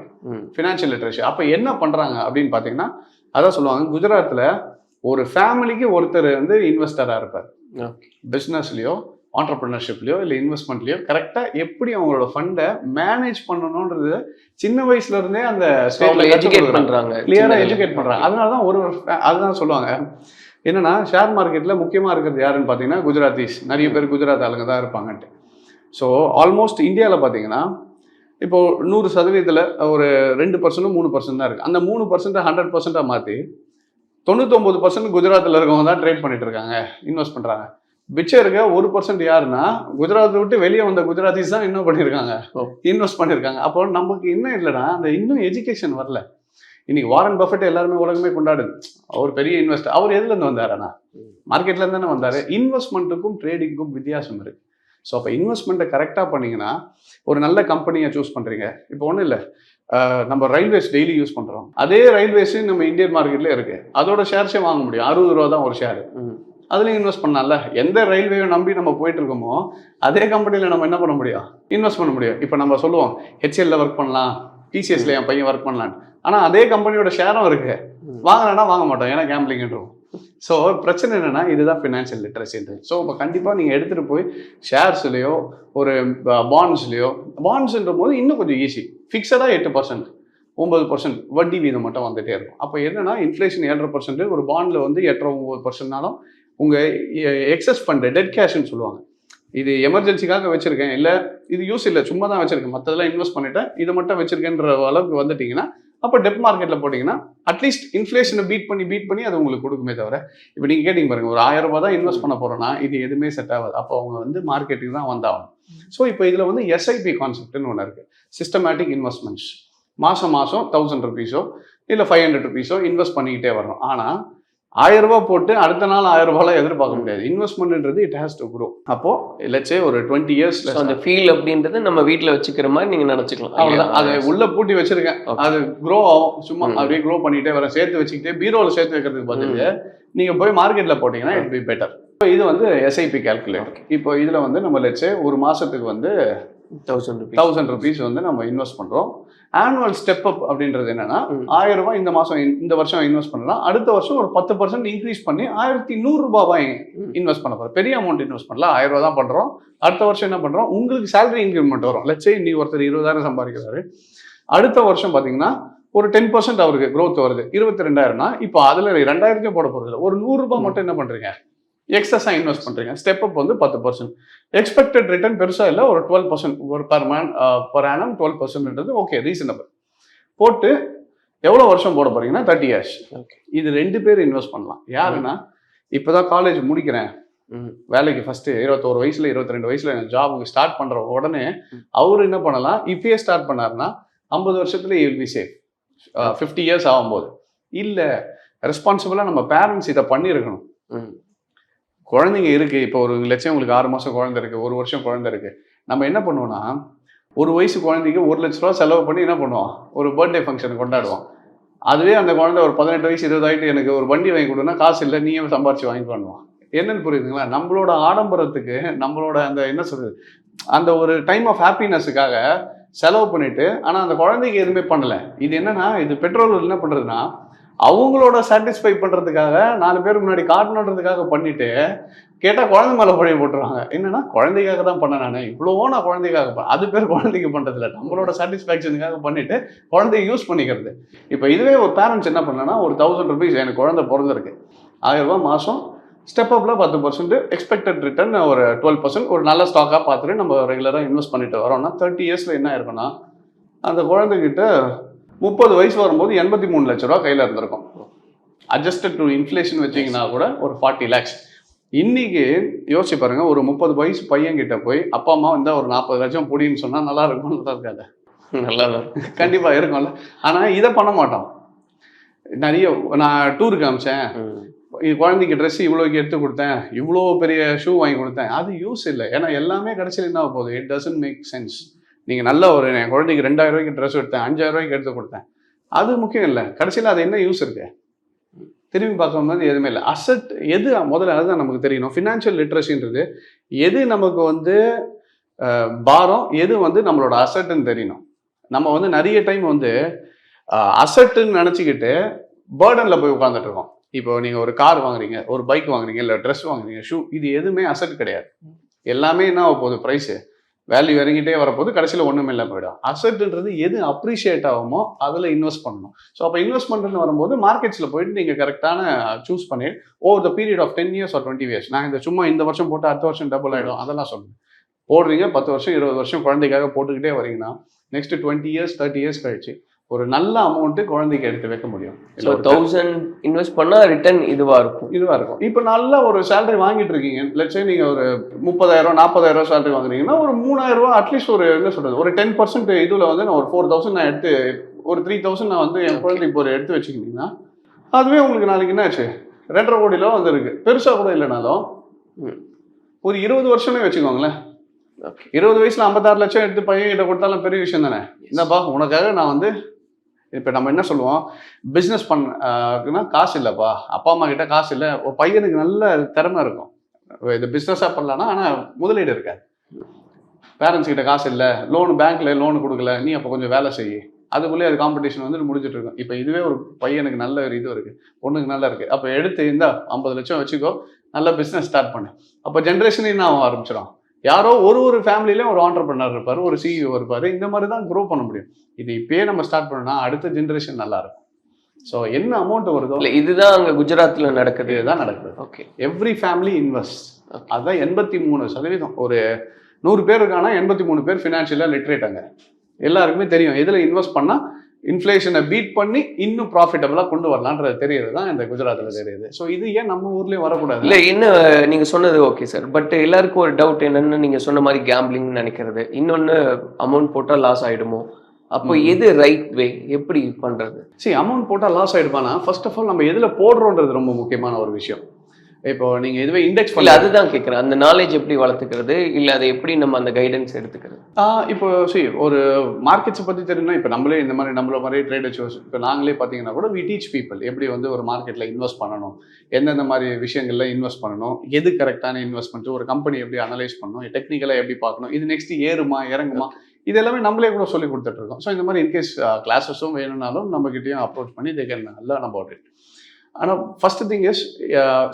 ஃபினான்ஷியல் லிட்ரஸி. அப்போ என்ன பண்ணுறாங்க அப்படின்னு பார்த்தீங்கன்னா அதான் சொல்லுவாங்க, குஜராத்தில் ஒரு ஃபேமிலிக்கு ஒருத்தர் வந்து இன்வெஸ்டராக இருப்பார். பிஸ்னஸ்லையோ ஆண்டர்பிரினர்ஷிப்லையோ இல்லை இன்வெஸ்ட்மெண்ட்லையோ கரெக்டாக எப்படி அவங்களோட ஃபண்டை மேனேஜ் பண்ணணுன்றது சின்ன வயசுல இருந்தே அந்த எஜுகேட் பண்றாங்க, கிளியராக எஜுகேட் பண்றாங்க. அதனால தான் அதுதான் சொல்லுவாங்க என்னன்னா ஷேர் மார்க்கெட்ல முக்கியமாக இருக்கிறது யாருன்னு பார்த்தீங்கன்னா குஜராத்திஸ். நிறைய பேர் குஜராத் ஆளுங்க தான் இருப்பாங்கன்ட்டு. ஸோ ஆல்மோஸ்ட் இந்தியாவில் பார்த்தீங்கன்னா இப்போ 100%ல் ஒரு 2% 3% தான் இருக்கு. அந்த 3% 100% மாற்றி 99% குஜராத்தில் இருக்கவங்க தான் ட்ரேட் பண்ணிட்டு இருக்காங்க, இன்வெஸ்ட் பண்றாங்க. பிச்சை இருக்க 1% யாருன்னா குஜராத்தை விட்டு வெளியே வந்த குஜராத்திஸ் தான் இன்னும் பண்ணியிருக்காங்க, இன்வெஸ்ட் பண்ணியிருக்காங்க. அப்போ நமக்கு என்ன இல்லைன்னா அந்த இன்னும் எஜுகேஷன் வரல. இன்னைக்கு வாரன் பஃபெட் எல்லாருமே உலகமே கொண்டாடுது, அவர் பெரிய இன்வெஸ்டர். அவர் எதுல இருந்து வந்தாருன்னா மார்க்கெட்ல இருந்து தானே வந்தாரு. இன்வெஸ்ட்மெண்ட்டுக்கும் ட்ரேடிங்க்கும் வித்தியாசம் இருக்கு. ஸோ அப்போ இன்வெஸ்ட்மெண்ட்டை கரெக்டாக பண்ணீங்கன்னா ஒரு நல்ல கம்பெனியை சூஸ் பண்ணுறீங்க. இப்போ ஒன்றும் இல்லை, நம்ம ரயில்வேஸ் டெய்லி யூஸ் பண்ணுறோம், அதே ரயில்வேஸ் நம்ம இந்தியன் மார்க்கெட்ல இருக்கு, அதோட ஷேர்ஸே வாங்க முடியும். 60 ரூபா தான் ஒரு ஷேர், அதுலேயும் இன்வெஸ்ட் பண்ணலாம்ல. எந்த ரயில்வேயை நம்பி நம்ம போயிட்டு இருக்கோமோ அதே கம்பெனியில் நம்ம என்ன பண்ண முடியும், இன்வெஸ்ட் பண்ண முடியும். இப்போ நம்ம சொல்லுவோம் ஹெச்எல்ல ஒர்க் பண்ணலாம், டிசிஎஸ்ல என் பையன் ஒர்க் பண்ணலான்னு, ஆனால் அதே கம்பெனியோட ஷேரும் இருக்கு, வாங்கினா வாங்க மாட்டோம் ஏன்னா கேம்பிளிங்ன்றோம். ஸோ பிரச்சனை என்னன்னா இதுதான் ஃபினான்ஷியல் லிட்ரஸின்றது. ஸோ இப்போ கண்டிப்பாக நீங்கள் எடுத்துகிட்டு போய் ஷேர்ஸ்லையோ ஒரு பாண்ட்ஸ்லையோ, பாண்ட்ஸ்ன்ற போது இன்னும் கொஞ்சம் ஈஸி, ஃபிக்ஸடாக 8% 9% வட்டி வீதம் மட்டும் வந்துட்டே இருக்கும். அப்போ என்னன்னா இன்ஃப்ளேஷன் 7.5%, ஒரு பாண்டில் வந்து 8-9%னாலும் உங்கள் எக்ஸஸ் ஃபண்டு டெட் கேஷ்ன்னு சொல்லுவாங்க. இது எமர்ஜென்சிக்காக வச்சிருக்கேன், இல்லை இது யூஸ் இல்லை சும்மா தான் வச்சிருக்கேன், மற்றதெல்லாம் இன்வெஸ்ட் பண்ணிட்டேன், இதை மட்டும் வச்சிருக்கேன்ற அளவுக்கு வந்துட்டீங்கன்னா அப்போ டெப் மார்க்கெட்டில் போட்டிங்கன்னா அட்லீஸ்ட் இன்ஃப்ளேஷனை பீட் பண்ணி அது உங்களுக்கு கொடுக்குமே தவிர, இப்போ நீங்கள் கேட்டிங்க பாருங்க, ஒரு 1000 ரூபாய் தான் இன்வெஸ்ட் பண்ண போகிறோன்னா இது எதுவுமே செட் ஆகாது. அப்போ அவங்க வந்து மார்க்கெட்டுக்கு தான் வந்தாகணும். ஸோ இப்போ இதில் வந்து எஸ்ஐபி கான்செப்ட்னு ஒன்று இருக்குது, சிஸ்டமேட்டிக் இன்வெஸ்ட்மெண்ட்ஸ். மாதம் 1000 rupees இல்லை 500 rupees இன்வெஸ்ட் பண்ணிக்கிட்டே வரணும். ஆனால் 1000 ரூபாய் போட்டு அடுத்த நாள் 1000 ரூபாய் எதிர்பார்க்க முடியாது. இன்வெஸ்ட்மெண்ட்ன்றது இட் ஹேஸ் டு க்ரோ. அப்போ லெட்ஸ் சே ஒரு 20 இயர்ஸ்ல அந்த ஃபீல் அப்படின்றது நம்ம வீட்ல வச்சுக்கிற மாதிரி நீங்க நினைச்சுக்கலாம். அவ்வளவுதான். அதை உள்ள பூட்டி வச்சிருக்கேன், அது க்ரோ ஆகும். சும்மா அப்படியே க்ரோ பண்ணிட்டே வர, சேர்த்து வச்சுக்கிட்டே பீரோல சேர்த்து வைக்கிறதுக்கு பதில் நீங்க போய் மார்க்கெட்ல போட்டீங்கன்னா இட் பி பெட்டர். இது வந்து எஸ்ஐபி கால்குலேட்டர். இப்போ இதுல வந்து நம்ம லெட்ஸ் சே ஒரு மாசத்துக்கு வந்து 1000 rupees வந்து நம்ம இன்வெஸ்ட் பண்றோம். ஆனுவல் ஸ்டெப் அப் அப்படின்றது என்னன்னா 1000 ரூபாய் இந்த வருஷம் இன்வெஸ்ட் பண்ணலாம், அடுத்த வருஷம் ஒரு 10% இன்க்ரீஸ் பண்ணி 1100 ரூபாய் இன்வெஸ்ட் பண்ண போறோம். பெரிய அமௌண்ட் இன்வெஸ்ட் பண்ணலாம், 1000 ரூபாய் தான் பண்றோம். அடுத்த வருஷம் என்ன பண்றோம், உங்களுக்கு சேலரி இன்க்ரிமெண்ட் வரும். லெட்ஸ் சே இன்னைக்கு ஒருத்தர் 20,000 சம்பாதிக்கிறாரு, அடுத்த வருஷம் பாத்தீங்கன்னா ஒரு 10% அவருக்கு growth வருது, 22,000னா இப்போ அதுல 2,000 போட போறது இல்லை, ஒரு 100 ரூபாய் மட்டும் என்ன பண்றீங்க, எக்ஸஸா இன்வெஸ்ட் பண்றீங்க. ஸ்டெப் அப் வந்து 10%. எக்ஸ்பெக்டட் ரிட்டர்ன் பெருசா இல்லை, ஒரு 12%, ஒரு per annum 12%ன்றது ஓகே, ரீசனபிள். போட்டு எவ்வளவு வருஷம் போட போறீங்கன்னா 30 years. இது 2 பேர் இன்வெஸ்ட் பண்ணலாம். யாருன்னா இப்பதான் காலேஜ் முடிக்கிறேன், வேலைக்கு ஃபர்ஸ்ட் 21 வயசுல 22 வயசுல ஜாபுக்கு ஸ்டார்ட் பண்ற உடனே அவரு என்ன பண்ணலாம், இப்பயே ஸ்டார்ட் பண்ணாருன்னா 50 வருஷத்துல you will be safe. 50 years ஆகும்போது இல்ல ரெஸ்பான்சிபிளா நம்ம பேரண்ட்ஸ் இதை பண்ணியிருக்கணும். குழந்தைங்க இருக்கு, இப்போ ஒரு லட்சம் உங்களுக்கு 6 மாசம் குழந்தை இருக்கு, 1 வருஷம் குழந்தை இருக்கு, நம்ம என்ன பண்ணுவோம்னா 1 வயசு குழந்தைக்கு 1 லட்ச ரூபா செலவு பண்ணி என்ன பண்ணுவோம், ஒரு பர்த்டே ஃபங்க்ஷன் கொண்டாடுவோம். அதுவே அந்த குழந்தை ஒரு 18 வயசு 20 ஆகிட்டு எனக்கு ஒரு வண்டி வாங்கி கொடுன்னா காசு இல்லை, நீயே சம்பாரிச்சு வாங்கி பண்ணுவோம். என்னன்னு புரியுதுங்களா, நம்மளோட ஆடம்பரத்துக்கு நம்மளோட அந்த என்ன சொல்றது, அந்த ஒரு டைம் ஆஃப் ஹாப்பினஸுக்காக செலவு பண்ணிட்டு ஆனா அந்த குழந்தைக்கு எதுவுமே பண்ணல. இது என்னன்னா, இது பெட்ரோல் என்ன பண்றதுன்னா அவங்களோட சாட்டிஸ்ஃபை பண்றதுக்காக 4 பேர் முன்னாடி காட்டணுன்றதுக்காக பண்ணிட்டு கேட்டா குழந்தை மேல பழைய போட்டுருவாங்க. என்னன்னா குழந்தைக்காக தான் பண்ண, நான் இவ்வளவோ நான் குழந்தைக்காக அது பேர் குழந்தைக்கு பண்றது இல்லை, நம்மளோட சாட்டிஸ்ஃபேக்ஷனுக்காக பண்ணிட்டு குழந்தைய யூஸ் பண்ணிக்கிறது. இப்போ இதுவே ஒரு பேரண்ட்ஸ் என்ன பண்ணனா, ஒரு 1000 rupees எனக்கு குழந்தை பிறந்திருக்கு, 1000 ரூபாய் மாசம், ஸ்டெப் அப்ல 10%, எக்ஸ்பெக்டட் ரிட்டர்ன் ஒரு 12%, ஒரு நல்ல ஸ்டாக்கா பார்த்துட்டு நம்ம ரெகுலரா இன்வெஸ்ட் பண்ணிட்டு வரோம்னா 30 இயர்ஸ்ல என்ன இருக்குன்னா, அந்த குழந்தைகிட்ட 30 வயசு வரும்போது 83 லட்ச ரூபா கையில இருந்திருக்கும். அட்ஜஸ்டட் டு இன்ஃப்ளேஷன் வச்சிங்கன்னா கூட ஒரு 40 lakhs. இன்னைக்கு யோசிச்சு பாருங்க, ஒரு 30 வயசு பையன் கிட்ட போய் அப்பா அம்மா வந்து ஒரு 40 லட்சம் பொடின்னு சொன்னா நல்லா இருக்கும், நல்லா இருக்காது? நல்லா கண்டிப்பா இருக்கும்ல. ஆனா இதை பண்ண மாட்டோம். நிறைய நான் டூருக்கு அமிச்சேன், குழந்தைக்கு ட்ரெஸ் இவ்வளோக்கு எடுத்து கொடுத்தேன், இவ்வளோ பெரிய ஷூ வாங்கி கொடுத்தேன், அது யூஸ் இல்லை. ஏன்னா எல்லாமே கடைசியில் என்ன போகுது, இட் டசன்ட் மேக் சென்ஸ். நீங்கள் நல்ல ஒரு என் குழந்தைக்கு 2000 ரூபாய்க்கு ட்ரெஸ் எடுத்தேன், 5000 ரூபாய்க்கு எடுத்து கொடுத்தேன், அது முக்கியம் இல்லை. கடைசியில் அது என்ன யூஸ் இருக்கு, திரும்பி பார்க்கும்போது எதுவுமே இல்லை. அசட் எது முதல்ல அதுதான் நமக்கு தெரியணும். ஃபினான்ஷியல் லிட்ரஸின்றது எது நமக்கு வந்து பாரம், எது வந்து நம்மளோட அசட்டுன்னு தெரியணும். நம்ம வந்து நிறைய டைம் வந்து அசட்டுன்னு நினச்சிக்கிட்டு பேர்டனில் போய் உட்காந்துட்டு இருக்கோம். இப்போ நீங்கள் ஒரு கார் வாங்குறீங்க, ஒரு பைக் வாங்குறீங்க, இல்லை ட்ரெஸ் வாங்குறீங்க, ஷூ, இது எதுவுமே அசட் கிடையாது. எல்லாமே என்ன ஆக போகுது, ப்ரைஸு வேல்யூ இறங்கிட்டே வரப்போது, கடைசியில் ஒன்றுமே இல்லை போயிடும். அசட்ன்றது எது அப்ரிஷியேட் ஆகுமோ அதில் இன்வெஸ்ட் பண்ணணும். ஸோ அப்போ இன்வெஸ்ட்மெண்ட்னு வரும்போது மார்க்கெட்ஸில் போயிட்டு நீங்கள் கரெக்டான சூஸ் பண்ணி over the period of 10 years or 20 years, நான் இந்த சும்மா இந்த வருஷம் போட்டு அடுத்த வருஷம் டபுள் ஆகிடும் அதெல்லாம் சொல்லுங்கள். போடுறீங்க 10 வருஷம் 20 வருஷம் குழந்தைக்காக போட்டுக்கிட்டே வரீங்கன்னா நெக்ஸ்ட் 20 years 30 years கழிச்சு ஒரு நல்ல அமௌண்ட்டு குழந்தைக்கு எடுத்து வைக்க முடியும். 1000 இன்வெஸ்ட் பண்ணா ரிட்டர்ன் இதுவா இருக்கும். இப்போ நல்ல ஒரு சேலரி வாங்கிட்டு இருக்கீங்க, லட்சம் நீங்க ஒரு 30,000 40,000 சேலரி வாங்குறீங்கன்னா ஒரு 3,000 ரூபாய் அட்லீஸ்ட் ஒரு என்ன சொல்றது, ஒரு 10% இதுல வந்து நான் ஒரு 4,000 நான் எடுத்து ஒரு 3,000 நான் வந்து என் குழந்தைக்கு ஒரு எடுத்து வச்சுக்கிட்டீங்கன்னா அதுவே உங்களுக்கு நாளைக்கு என்ன ஆச்சு, 2.5 கோடி ரூபா வந்து இருக்கு. பெருசா கூட இல்லைனாலும் ஒரு 20 வருஷமே வச்சுக்கோங்களேன். 20 வயசுல 56 லட்சம் எடுத்து பையன் கிட்ட கொடுத்தாலும் பெரிய விஷயம் தானே. என்னப்பா உனக்காக நான் வந்து இப்போ நம்ம என்ன சொல்லுவோம், பிஸ்னஸ் பண்ண காசு இல்லைப்பா, அப்பா அம்மா கிட்ட காசு இல்லை, ஒரு பையனுக்கு நல்ல திறமை இருக்கும், இது பிஸ்னஸாக பண்ணலான்னா ஆனால் முதலீடு இருக்காது. பேரண்ட்ஸ் கிட்ட காசு இல்லை, லோனு பேங்க்ல லோனு கொடுக்கல, நீ அப்போ கொஞ்சம் வேலை செய்யி, அதுக்குள்ளே அது காம்படிஷன் வந்து முடிஞ்சிட்டு இருக்கும். இப்போ இதுவே ஒரு பையனுக்கு நல்ல ஒரு இது இருக்குது, பொண்ணுக்கு நல்லா இருக்குது, அப்போ எடுத்து இந்த 50 லட்சம் வச்சுக்கோ, நல்ல பிஸ்னஸ் ஸ்டார்ட் பண்ணு. அப்போ ஜென்ரேஷன் என்ன ஆக ஆரம்பிச்சிடும், யாரோ ஒரு ஃபேமிலியிலும் ஒரு ஆண்டர்பிரனர் இருப்பார், ஒரு சிஇஓ இருப்பார், இந்த மாதிரி தான் க்ரோ பண்ண முடியும். இது இப்பயே நம்ம ஸ்டார்ட் பண்ணோம்னா அடுத்த ஜென்ரேஷன் நல்லா இருக்கும். ஸோ என்ன அமௌண்ட் வருதோ இதுதான் அங்கே குஜராத்தில் நடக்குது, இதுதான் நடக்குது. Okay, every family invest. அதுதான் 83%. ஒரு 100 பேர் இருக்கானா 83 பேர் ஃபினான்ஷியலாக லிட்ரேட்டாங்க. எல்லாருக்குமே தெரியும் எதில் இன்வெஸ்ட் பண்ணால் இன்ஃப்ளேஷனை பீட் பண்ணி இன்னும் ப்ராஃபிட்டபிளாக கொண்டு வரலான்றது தெரியுது தான் இந்த குஜராத்தில் தெரியுது. ஸோ இது ஏன் நம்ம ஊர்லேயும் வரக்கூடாது? இல்லை, என்ன நீங்கள் சொன்னது ஓகே சார், பட் எல்லாருக்கும் ஒரு டவுட் என்னென்னு, நீங்கள் சொன்ன மாதிரி கேம்பிளிங்னு நினைக்கிறது, இன்னொன்று அமௌண்ட் போட்டால் லாஸ் ஆகிடுமோ அப்போ எது ரைட் வே, எப்படி பண்றது? சரி, அமௌண்ட் போட்டால் லாஸ் ஆகிடுப்பானா, ஃபர்ஸ்ட் ஆஃப் ஆல் நம்ம எதில் போடுறோன்றது ரொம்ப முக்கியமான ஒரு விஷயம். இப்போ நீங்க இதுவே இண்டெக்ஸ் இல்ல அதுதான் கேட்குறேன். அந்த நாலேஜ் எப்படி வளர்த்துக்கிறது, இல்ல அதை எப்படி நம்ம அந்த கைடன்ஸ் எடுத்துக்கிறது? இப்போ ஒரு மார்க்கெட்ஸை பற்றி தெரியும்னா, இப்போ நம்மளே இந்த மாதிரி நம்மள மாதிரி ட்ரேடர் ஷோஸ் இப்போ நாங்களே பார்த்தீங்கன்னா கூட வி டீச் பீப்பிள் எப்படி வந்து ஒரு மார்க்கெட்டில் இன்வெஸ்ட் பண்ணணும், எந்தெந்த மாதிரி விஷயங்களில் இன்வெஸ்ட் பண்ணணும், எது கரெக்டான இன்வெஸ்ட்மெண்ட், ஒரு கம்பெனி எப்படி அனலைஸ் பண்ணணும், டெக்னிக்கலாக எப்படி பார்க்கணும், இது நெக்ஸ்ட் ஏறுமா இறங்குமா, இது எல்லாமே நம்மளே கூட சொல்லி கொடுத்துட்ருக்கோம். ஸோ இந்த மாதிரி இன்கேஸ் கிளாஸஸும் வேணும்னாலும் நம்மகிட்டயும் அப்ரோச் பண்ணி they can learn about it. ஆனால் ஃபர்ஸ்ட் திங் இஸ்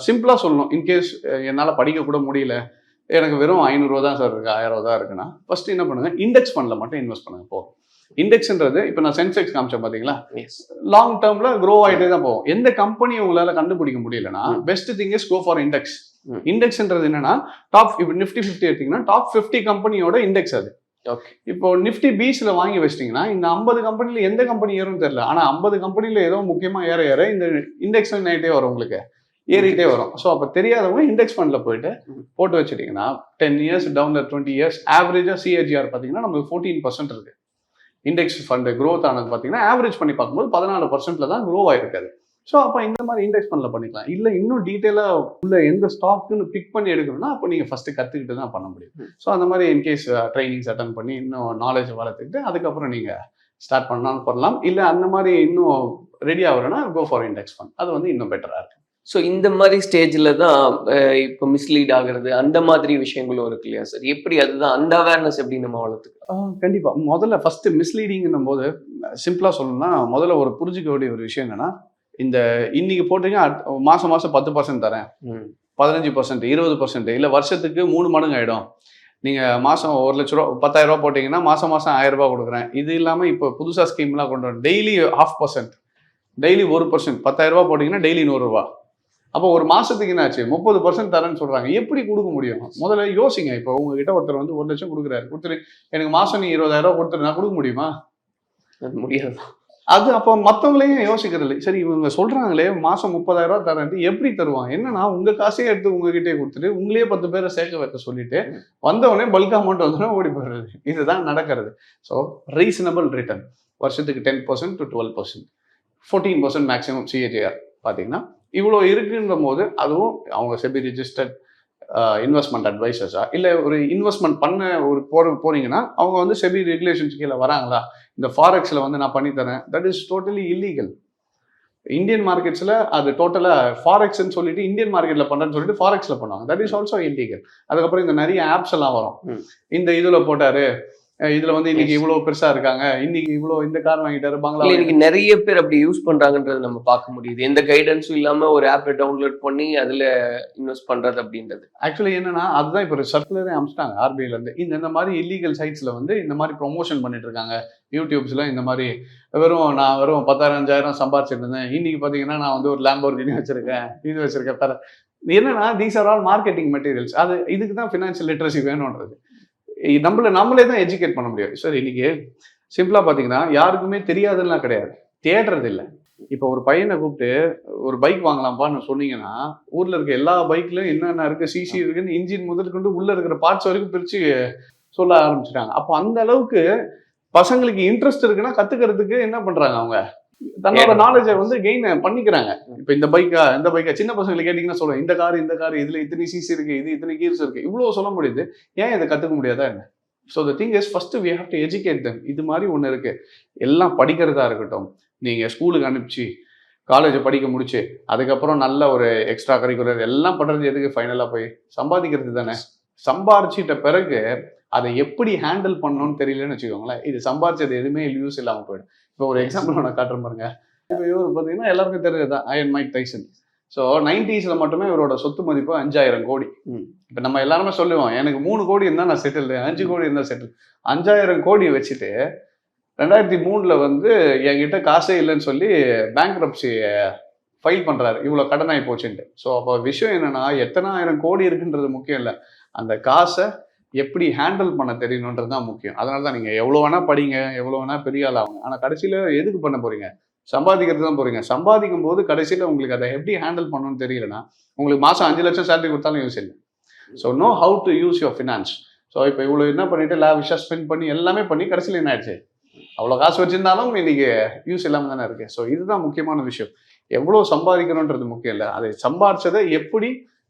சிம்பிளாக சொல்லணும். இன்கேஸ் என்னால் படிக்க கூட முடியல, எனக்கு வெறும் 500 தான் சார் இருக்குது, 1000 தான் இருக்குன்னா ஃபர்ஸ்ட் என்ன பண்ணுங்க, இண்டெக்ஸ் ஃபண்டில் மட்டும் இன்வெஸ்ட் பண்ணுங்க போதும். இண்டெக்ஸ்ன்றது இப்போ நான் சென்செக்ஸ் காமிச்சேன் பார்த்தீங்களா, லாங் டேர்மில் க்ரோ ஆகிட்டே தான் போகும். எந்த கம்பெனியை உங்களால் கண்டுபிடிக்க முடியலன்னா best thing is go for index. இண்டெக்ஸ்ன்றது என்னன்னா டாப், இப்போ நிஃப்டி 50 எடுத்தீங்கன்னா டாப் 50 கம்பெனியோட இண்டெக்ஸ் அது. இப்போ நிஃப்டி பீஸ்ல வாங்கி வச்சிட்டீங்கன்னா இந்த 50 கம்பெனில எந்த கம்பெனி ஏறும்னு தெரியல, ஆனா 50 கம்பெனில ஏதோ முக்கியமா ஏற ஏற இந்த இண்டெக்ஸ் ஆகிட்டே வரும், உங்களுக்கு ஏறிட்டே வரும். ஸோ அப்போ தெரியாதவங்க இண்டெக்ஸ் ஃபண்ட்ல போயிட்டு போட்டு வச்சுட்டீங்கன்னா 10 இயர்ஸ் டவுன் 20 இயர்ஸ் ஆவரேஜா சிஏஜிஆர் பார்த்தீங்கன்னா நமக்கு 14% இருக்கு. இண்டெக்ஸ் ஃபண்ட் க்ரோத் ஆனது பார்த்தீங்கன்னா ஆவரேஜ் பண்ணி பார்க்கும்போது 14% தான் க்ரோ ஆயிருக்காது. ஸோ அப்போ இந்த மாதிரி இண்டெக்ஸ் ஃபண்டில் பண்ணிக்கலாம். இல்லை இன்னும் டீட்டெயிலாக உள்ள எந்த ஸ்டாக்குன்னு பிக் பண்ணி எடுக்கணும்னா அப்போ நீங்கள் ஃபஸ்ட்டு கற்றுக்கிட்டு தான் பண்ண முடியும். ஸோ அந்த மாதிரி இன்கேஸ் ட்ரைனிங்ஸ் அட்டன் பண்ணி இன்னும் நாலேஜ் வளர்த்துக்கிட்டு அதுக்கப்புறம் நீங்கள் ஸ்டார்ட் பண்ணாலும் பண்ணலாம். இல்லை அந்த மாதிரி இன்னும் ரெடி ஆகுறேன்னா கோ ஃபார் இண்டெக்ஸ் ஃபண்ட், அது வந்து இன்னும் பெட்டராக இருக்கும். ஸோ இந்த மாதிரி ஸ்டேஜில் தான் இப்போ மிஸ்லீட் ஆகுறது அந்த மாதிரி விஷயங்களும் இருக்கு இல்லையா சார்? எப்படி அதுதான் அந்த அவேர்னஸ் எப்படி நம்ம வளர்த்துக்கலாம்? கண்டிப்பாக முதல்ல ஃபஸ்ட்டு மிஸ்லீடிங்கும் போது சிம்பிளாக சொல்லணும்னா முதல்ல ஒரு புரிஞ்சிக்க வேண்டிய ஒரு விஷயம் என்னன்னா, இந்த இன்னைக்கு போட்டீங்க மாசம் 10% தரேன், 15%, 20%, இல்லை வருஷத்துக்கு 3 மடங்கு ஆகிடும். நீங்கள் மாதம் 1 லட்ச ரூபா 10,000 ரூபா போட்டிங்கன்னா மாதம் 1000 ரூபா கொடுக்குறேன். இது இல்லாமல் இப்போ புதுசாக ஸ்கீம்லாம் கொண்டு வரும். டெய்லி 0.5%, டெய்லி 1%, 10,000 ரூபா போட்டிங்கன்னா டெய்லி 100 ரூபா. அப்போ ஒரு மாதத்துக்கு என்னாச்சு 30% தரேன்னு சொல்கிறாங்க. எப்படி கொடுக்க முடியும்? முதல்ல யோசிங்க. இப்போ உங்ககிட்ட ஒருத்தர் வந்து 1 லட்சம் கொடுக்குறாரு, கொடுத்துரு எனக்கு மாதம் நீ 20,000 ரூபா கொடுத்துரு, நான் கொடுக்க முடியுமா? முடியாது. அது அப்போ மற்றவங்களையும் யோசிக்கிறது. சரி இவங்க சொல்கிறாங்களே மாதம் 30,000 ரூபா தரேன்ட்டு எப்படி தருவாங்க? என்னன்னா உங்கள் காசையே எடுத்து உங்ககிட்டே கொடுத்துட்டு உங்களே 10 பேரை சேர்க்க வைக்க சொல்லிட்டு வந்தவொடனே பல்க் அமௌண்ட் வந்தோடனே ஓடி போயிடுறது. இதுதான் நடக்கிறது. ஸோ ரீசனபிள் ரிட்டர்ன் வருஷத்துக்கு 10% to 12%, 14% மேக்ஸிமம் சிஏஜிஆர் பார்த்தீங்கன்னா இவ்வளோ இருக்குன்ற போது அதுவும் அவங்க செபி ரிஜிஸ்டர்ட் இன்வெஸ்ட்மெண்ட் அட்வைசர்ஸா இல்லை ஒரு இன்வெஸ்ட்மெண்ட் பண்ண ஒரு போறீங்கன்னா அவங்க வந்து செபி ரெகுலேஷன்ஸ் கீழே வராங்களா, இந்த ஃபாரெக்ஸில் வந்து நான் பண்ணித்தரேன், that is totally illegal. Indian மார்க்கெட்ஸில் அது டோட்டலாக ஃபாரெக்ஸ்ன்னு சொல்லிட்டு இந்தியன் மார்க்கெட்டில் பண்ணுறேன்னு சொல்லிட்டு ஃபாரெக்ஸில் பண்ணுவாங்க. That is also illegal. அதுக்கப்புறம் இந்த நிறைய ஆப்ஸ் எல்லாம் வரும். இந்த இதில் போட்டாரு, இதுல வந்து இன்னைக்கு இவ்வளவு பெருசா இருக்காங்க, இன்னைக்கு இவ்வளவு இந்த கார் வாங்கிட்டாரு பங்களா. இன்னைக்கு நிறைய பேர் அப்படி யூஸ் பண்றாங்கன்றது நம்ம பார்க்க முடியுது. எந்த கைடன்ஸும் இல்லாம ஒரு ஆப்பை டவுன்லோட் பண்ணி அதுல இன்வெஸ்ட் பண்றது அப்படின்றது ஆக்சுவலி என்னன்னா அதுதான் இப்போ சர்க்குலரே அனுப்பிச்சிட்டாங்க இந்த இருந்து. இந்த மாதிரி இல்லீகல் சைட்ஸ்ல வந்து இந்த மாதிரி ப்ரொமோஷன் பண்ணிட்டு இருக்காங்க. யூடியூப்ஸ்ல இந்த மாதிரி நான் வெறும் 10,000-5,000 சம்பாரிச்சிட்டு இருந்தேன், இன்னைக்கு பாத்தீங்கன்னா நான் வந்து ஒரு லேம்போர்கினி வச்சிருக்கேன், இது வச்சிருக்கேன். என்னன்னா these are all marketing materials. அது இதுக்கு தான் ஃபினான்ஷியல் லிட்ரஸி வேணும்ன்றது. நம்மளே தான் எஜுகேட் பண்ண முடியாது. சார் இன்னைக்கு சிம்பிளா பாத்தீங்கன்னா யாருக்குமே தெரியாதுலாம் கிடையாது, தேடுறது இல்லை. இப்போ ஒரு பையனை கூப்பிட்டு ஒரு பைக் வாங்கலாம்ப்பான்னு சொன்னீங்கன்னா ஊர்ல இருக்க எல்லா பைக்லயும் என்னென்ன இருக்கு, சிசி இருக்குன்னு இன்ஜின் முதல் கொண்டு உள்ள இருக்கிற பார்ட்ஸ் வரைக்கும் பிரிச்சு சொல்ல ஆரம்பிச்சிட்டாங்க. அப்போ அந்த அளவுக்கு பசங்களுக்கு இன்ட்ரெஸ்ட் இருக்குன்னா கத்துக்கிறதுக்கு என்ன பண்றாங்க, அவங்க தன்னோட நாலேஜை வந்து கெயின் பண்ணிக்கிறாங்க. இப்போ இந்த பைக்கா சின்ன பசங்களை கேட்டீங்கன்னா சொல்லுவேன், இந்த கார் இதுல இத்தனை சிசி இருக்கு, இது இத்தனை கீர்ஸ் இருக்கு, இவ்வளவு சொல்ல முடியுது, ஏன் இதை கத்துக்க முடியாதா என்ன? So the thing is first we have to educate them. இது மாதிரி ஒன்று இருக்கு. எல்லாம் படிக்கிறதா இருக்கட்டும், நீங்க ஸ்கூலுக்கு அனுப்பிச்சு காலேஜ் படிக்க முடிச்சு அதுக்கப்புறம் நல்ல ஒரு எக்ஸ்ட்ரா கரிக்குலர் எல்லாம் பண்றது எதுக்கு? ஃபைனலாக போய் சம்பாதிக்கிறது தானே. சம்பாரிச்சிட்ட பிறகு அதை எப்படி ஹேண்டில் பண்ணணும்னு தெரியலன்னு வச்சுக்கோங்களேன், இது சம்பாரிச்சது எதுவுமே யூஸ் இல்லாமல் போயிடும். இப்போ ஒரு எக்ஸாம்பிள் நான் காட்டுறேன் பாருங்க. இப்போ இவர் பார்த்தீங்கன்னா எல்லாருக்கும் தெரிஞ்சதுதான் iron Mike Tyson. So 90s மட்டுமே இவரோட சொத்து மதிப்பு 5,000 கோடி. இப்போ நம்ம எல்லாருமே சொல்லுவோம், எனக்கு 3 கோடி இருந்தால் நான் செட்டில், 5 கோடி இருந்தால் செட்டில். 5,000 கோடி வச்சுட்டு 2003 வந்து என்கிட்ட காசே இல்லைன்னு சொல்லி பேங்க்ரப்சி ஃபைல் பண்ணுறாரு, இவ்வளோ கடனாகி போச்சுன்ட்டு. ஸோ அப்போ விஷயம் என்னன்னா எத்தனை ஆயிரம் கோடி இருக்குன்றது முக்கியம் இல்லை, அந்த காசை எப்படி ஹேண்டில் பண்ண தெரியணுன்றது தான் முக்கியம். அதனால தான் நீங்கள் எவ்வளோ வேணால் படிங்க, எவ்வளோ வேணால் பெரிய ஆள் ஆகுங்க, ஆனால் கடைசியில் எதுக்கு பண்ண போகிறீங்க? சம்பாதிக்கிறது தான் போகிறீங்க. சம்பாதிக்கும் போது கடைசியில் உங்களுக்கு அதை எப்படி ஹேண்டில் பண்ணணும்னு தெரியலன்னா உங்களுக்கு மாதம் 5 லட்சம் சேலரி கொடுத்தாலும் யூஸ் இல்லை. So know how to use your finance. So இப்போ இவ்வளோ என்ன பண்ணிட்டு லாவிஷாக ஸ்பெண்ட் பண்ணி எல்லாமே பண்ணி கடைசியில் என்ன ஆயிடுச்சு? அவ்வளோ காசு வச்சிருந்தாலும் இன்னைக்கு யூஸ் இல்லாமல் தானே இருக்கு. ஸோ இதுதான் முக்கியமான விஷயம். எவ்வளோ சம்பாதிக்கணுன்றது முக்கியம் இல்லை, அதை சம்பாதிச்சதை எப்படி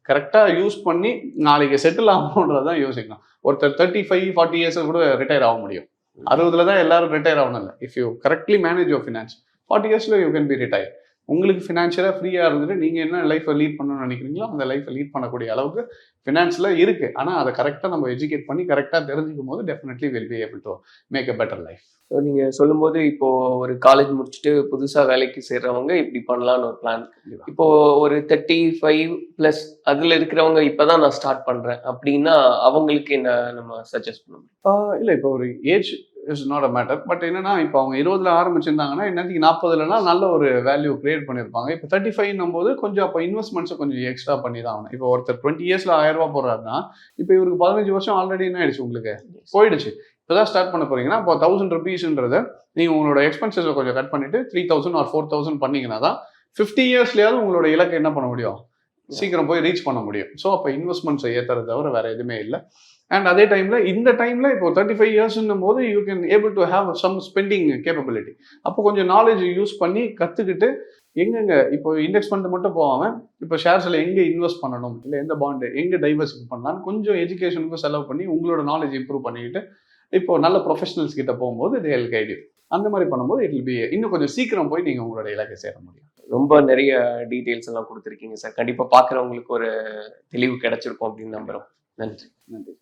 கரெக்டாக யூஸ் பண்ணி நாளைக்கு செட்டில் ஆகணுன்றதான் யோசிக்கணும். ஒருத்தர் 35-40 இயர்ஸ் கூட ரிட்டையர் ஆக முடியும். 60 தான் எல்லாரும் ரிட்டையர் ஆகணும் இல்லை. If you correctly manage your finance 40 இயர்ஸில் யூ கேன் பி ரிட்டையர். உங்களுக்கு ஃபினான்ஷியலாக ஃப்ரீயாக இருந்துட்டு நீங்கள் என்ன லைஃப்பை லீட் பண்ணணும்னு நினைக்கிறீங்களோ அந்த லைஃப்பை லீட் பண்ணக்கூடிய அளவுக்கு ஃபினான்ஸில் இருக்குது. ஆனால் அதை கரெக்டாக நம்ம எஜுகேட் பண்ணி கரெக்டாக தெரிஞ்சுக்கும் போது definitely will be able to make a better life. So நீங்கள் சொல்லும்போது இப்போ ஒரு காலேஜ் முடிச்சுட்டு புதுசாக வேலைக்கு சேர்றவங்க இப்படி பண்ணலான்னு ஒரு பிளான். இப்போ ஒரு 35+ அதில் இருக்கிறவங்க இப்போதான் நான் ஸ்டார்ட் பண்ணுறேன் அப்படின்னா அவங்களுக்கு என்ன நம்ம சஜஸ்ட் பண்ணணும்? இல்லை, இப்போ ஒரு age is not a matter. But என்னன்னா இப்போ அவங்க 20ல் ஆரம்பிச்சிருந்தாங்கன்னா இன்னைக்கு 40லனா நல்ல ஒரு வேல்யூ கிரியேட் பண்ணியிருப்பாங்க. இப்போ 35 போது கொஞ்சம் அப்போ இன்வெஸ்ட்மெண்ட்ஸை கொஞ்சம் எக்ஸ்ட்ரா பண்ணி தான் ஆகணும். இப்போ ஒருத்தர் 20 இயர்ஸில் 1000 ரூபா போடுறாருன்னா இப்போ இவருக்கு 15 வருஷம் ஆல்ரெடி என்ன ஆயிடுச்சு, உங்களுக்கு போயிடுச்சு. இப்போதான் ஸ்டார்ட் பண்ண போறீங்கன்னா இப்போ 1000 rupeesன்றதை நீங்கள் உங்களோட எக்ஸ்பென்சஸை கொஞ்சம் கட் பண்ணிட்டு 3000 or 4000 பண்ணீங்கன்னா தான் 50 இயர்ஸ்லயாவது உங்களோட இலக்கை என்ன பண்ண முடியும், சீக்கிரம் போய் ரீச் பண்ண முடியும். ஸோ அப்போ இன்வெஸ்ட்மெண்ட்ஸை ஏற்றுறது தவிர வேற எதுவுமே இல்லை. அண்ட் அதே டைமில் இந்த டைமில் இப்போ 35 இயர்ஸ்ன்னும் போது you can able to have some spending capability. அப்போ கொஞ்சம் நாலேஜ் யூஸ் பண்ணி கற்றுக்கிட்டு எங்கெங்க இப்போ இண்டெக்ஸ் ஃபண்ட் மட்டும் போகாமல் இப்போ ஷேர்ஸில் எங்கே இன்வெஸ்ட் பண்ணணும், இல்லை எந்த பாண்டு எங்கே டைவர்சிஃபை பண்ணலாம்னு கொஞ்சம் எஜுகேஷனுக்கும் செலவு பண்ணி உங்களோட நாலேஜ் இம்ப்ரூவ் பண்ணிக்கிட்டு இப்போ நல்ல ப்ரொஃபஷனல்ஸ் கிட்ட போகும்போது தே வில் கைட் யூ. அந்த மாதிரி பண்ணும்போது இட் வில் பி இன்னும் கொஞ்சம் சீக்கிரம் போய் நீங்கள் உங்களோட இலக்கை சேர முடியும். ரொம்ப நிறைய டீட்டெயில்ஸ் எல்லாம் கொடுத்துருக்கீங்க சார். கண்டிப்பாக பார்க்குறவங்களுக்கு ஒரு தெளிவு கிடைச்சிருக்கும் அப்படின்னு நம்புகிறோம். நன்றி. நன்றி.